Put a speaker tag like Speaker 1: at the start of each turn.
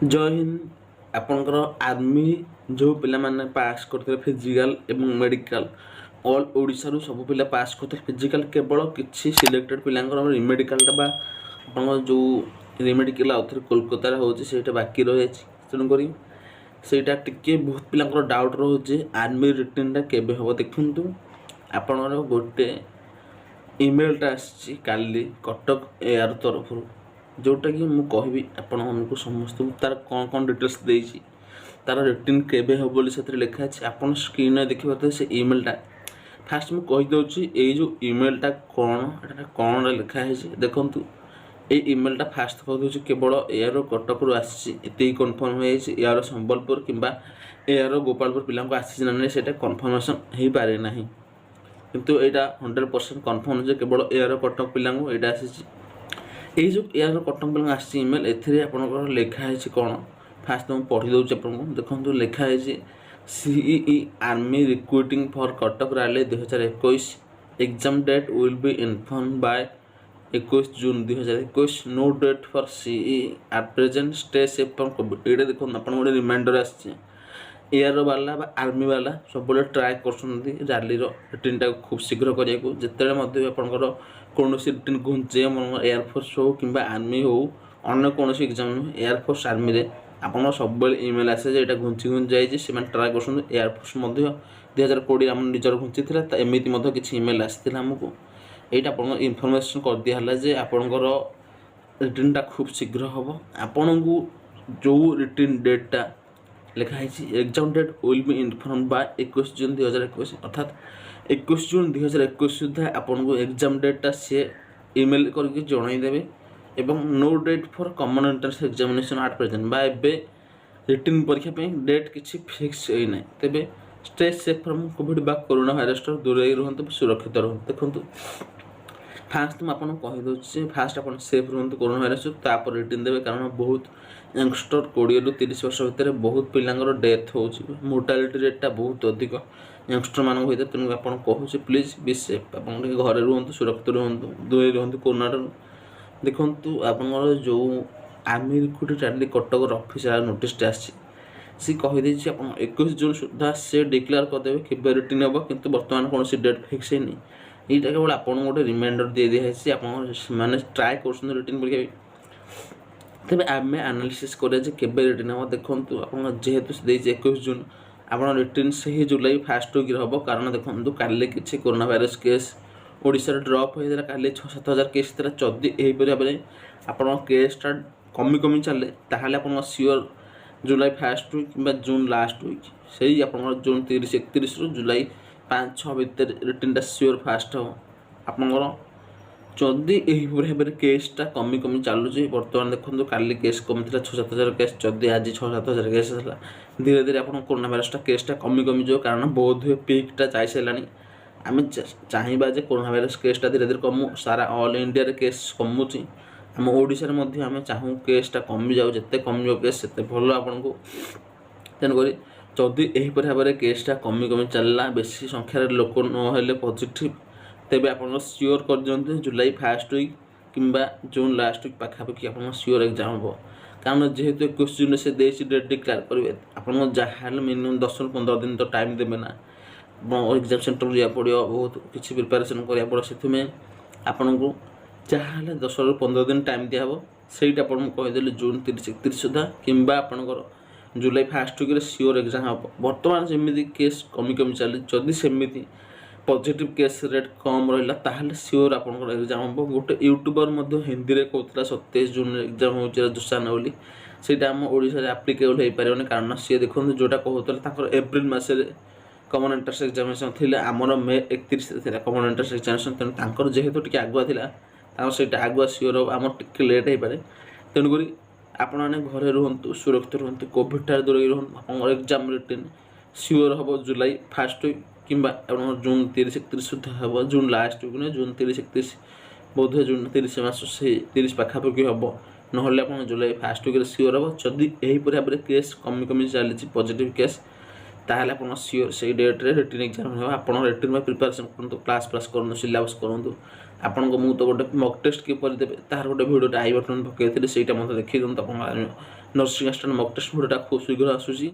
Speaker 1: जय हिंद। आपणकर आर्मी जो पिला माने पास करते फिजिकल एवं मेडिकल ऑल ओडिशा रू सब पिला पास करते फिजिकल केवल किसी सिलेक्टेड पिलांकर रिमेडिकल बा आपन जो रिमेडिकल आउथर कोलकाता रे होची सेटा बाकी रहे तेणुक सेटा टिके बहुत पिलांकर डाउट रोचे आर्मी रिटर्न टा केबे हो देखंतु आपनर गोटे ईमेलटा आसी काली कटक एयर तरफ जोटा कि मुझे कहबी आपको समस्त तार कौन कौन डिटेल्स देती तार रिटर्न केबे हो बोली से लिखा है आप स्क्रीन देखिए तो से ईमेलटा फास्ट मुझे कहीदे ये जो ईमेलटा कौन लिखा है देखूँ ये ईमेलटा फास्ट कहीदे केवल एयर कटक रू आती कनफर्म हो यार संबलपुर कि एयर गोपालपुर पिला आसी ना नहीं से कनफर्मेसन हो पारे ना किंतु यहाँ 100% कनफर्म जे केवल एयर कटक पिला यहाँ आसी ये जो एयर कटक पिला आसी इमेल एपर लिखाई कौन फास्ट मुझे पढ़ी दूसरी आपको देखो लिखाई CE army recruiting for Cuttack rally 2021 exam date will be inform by 21 June 2021 no date for CE at present stay safe from covid. ये देखो आप गोटे रिमाइंडर आसी एयर वाला आर्मी वाला सब ट्राए कर रैली रिटर्न टा खूब शीघ्र करने को जिते आपंकर कौन रिटर्न घुंचे एयरफोर्स हो कि आर्मी हो अन्य कौन एग्जाम एयरफोर्स आर्मी रे आप सब इमेल आसे यहाँ घुंची घुंची जाए ट्राए कर एयरफोर्स 2020 आम निजर घुंची एमती किसी इमेल आसाला आमको यहाँ आप इनफर्मेसन कर दिया जे आपणकर रिटर्न टा खूब शीघ्र हम आपन को जो रिटर्न डेटा लिखाई exam date will be inform by 21 June 2021 अर्थात 21 जून 2021 सुधा आपन को एग्जाम डेटा सी इमेल करके जनईदेवे एवं no date for common entrance examination at present बा एबे रिटर्न परीक्षा पे डेट किसी फिक्स होई नै तेबे स्टे सेफ फ्रॉम कोविड बा कोरोना वायरस दूर रुहतु सुरक्षित रुहतु। देखो फास्ट मुझे आपको कहीदे फास्ट आप सेफ रुहतु कोरोना वायरस तापर रिटर्न देवे कारण बहुत यंगस्टर 20 ରୁ 30 वर्ष भितर बहुत पिलांगर डेथ हो मोर्टालिटी रेटा बहुत अधिक यंगस्टर मान होता है तेणु आप कहूँ प्लीज बी सेफ आप घर रुहतु सुरक्षित रुहतु दूर रुहतु कोरोना देखु आप जो army recruit rally Cuttack official notice सी कहीदे 21 जून सुधा से डिक्लेयर करदे कि रिटर्न हम कितु बर्तमान कौन डेट फिक्स है यहाँ केवल आप गोटे रिमाइंडर दे दिखाई आप ट्राए कर रिटर्न परीक्षा तेज आम एनालिसिस करें रिटर्न हम देखो आप जेहेतु 21 जून आप रिटर्न से ही जुलाई फास्ट वीक हम कारण देखो काली किसी corona virus case Odisha drop होता काली 6-7 हज़ार केस था जदि यहीपरि भाव में आप केसटा कमी कमी चले ताहले आप सियोर जुलाई फास्ट वीक कि जून लास्ट वीक से आप जून 30-31 जुलाई 5-6 भितर रिटर्नटा सियोर फास्ट हम आपंकर जदि यहीपरि भाव में केसटा कमी कमी चलुची बर्तमान देखो काली केस कमी 6-7 हज़ार केस जदि आज 6-7 हज़ार केस है धीरे धीरे आप कोरोना भाइरसटा केसटा कमी कमी जो कारण बोध हुए पिकटा जाई सारा आम चाहिए जे कोरोना भाइरस केसटा धीरे धीरे कमु सारा ऑल इंडिया केस कमुची आम ओडिशा आम चाहूँ केसटा कमी जाऊ जिते कम केस से भल आपको तेणुक जदि यहीपरि भाव में केसटा कमी कमी चलला बेसी संख्यार लोक नहले पॉजिटिव तेबे आप सियोर कर दियंतु जुलाई फास्ट वीक कि जून लास्ट वीक पाखापाखि आप सियोर एग्जाम हम कारण जेहेतु 21 जून से डेट डिक्लेयर करेंगे आप जहाँ मिनिमम 10-15 दिन तो टाइम देवे ना एग्जाम सेंटर जा पड़ो बहुत किसी प्रिपेरेसन करा पड़ो से आपन को जहाँ 10-15 दिन टाइम दिहब सहीटा आप कहीदेली जून 30-31 सुधा कि आपंकर जुलाई फास्ट वीक सियोर एग्जाम हम बर्तमान जमी केस कमी कमी चली जदि सेमती पॉजिटिव केस रेट कम रहा ताहले सियोर आपंकर एग्जाम हम गोटे यूट्यूबर हिंदी में कहता 27 जून एग्जाम हो दुसाना बोली सेटा आम ओडिशा आप्लिकेबल हो पारे कारण सी देखो जोटा कहते एप्रिल मसरे कमन एंट्रेंस एग्जामिनेशन थी आमर मे 31 कमन एंट्रेंस एग्जामिनेशन तेणु जेहेतु टी आगुआ था सहीटा आगुआ सियोर आम टे लेट हो पारे तेणुक आपने घरे रुहतु सुरक्षित रुहतु कोविड ठार दूर रुहतु आप एग्जाम रिटर्न सियोर हम जुलाई फास्ट वीक कि जून 30-31 सुधा हम जून लास्ट वीक ना जून 30-31 बोध है जून 30 मास से 30 पाखापाखि हम ना आप जुलाई फास्ट वीक सियोर हम जदि यहीपरि भाव में केस कमी कमी चली पॉजिटिव केस ताहले आप सियोर से डेट्रे रिटर्न एग्जाम हो आप रिटर्न प्रिपेरेसन करूँ क्लास करूँ सिलेबस करूँ आपन को मुझे तो गोटे मक टेस्ट किपर देवे तार गोटे भिडियो आई बटन पकई थी से देखिए आप ନର୍ସିଂ ଆସିଷ୍ଟାଣ୍ଟ ମକ୍ ଟେଷ୍ଟ ଭିଡ଼ିଓଟା ଖୁବ୍ ଶୀଘ୍ର ଆସୁଛି।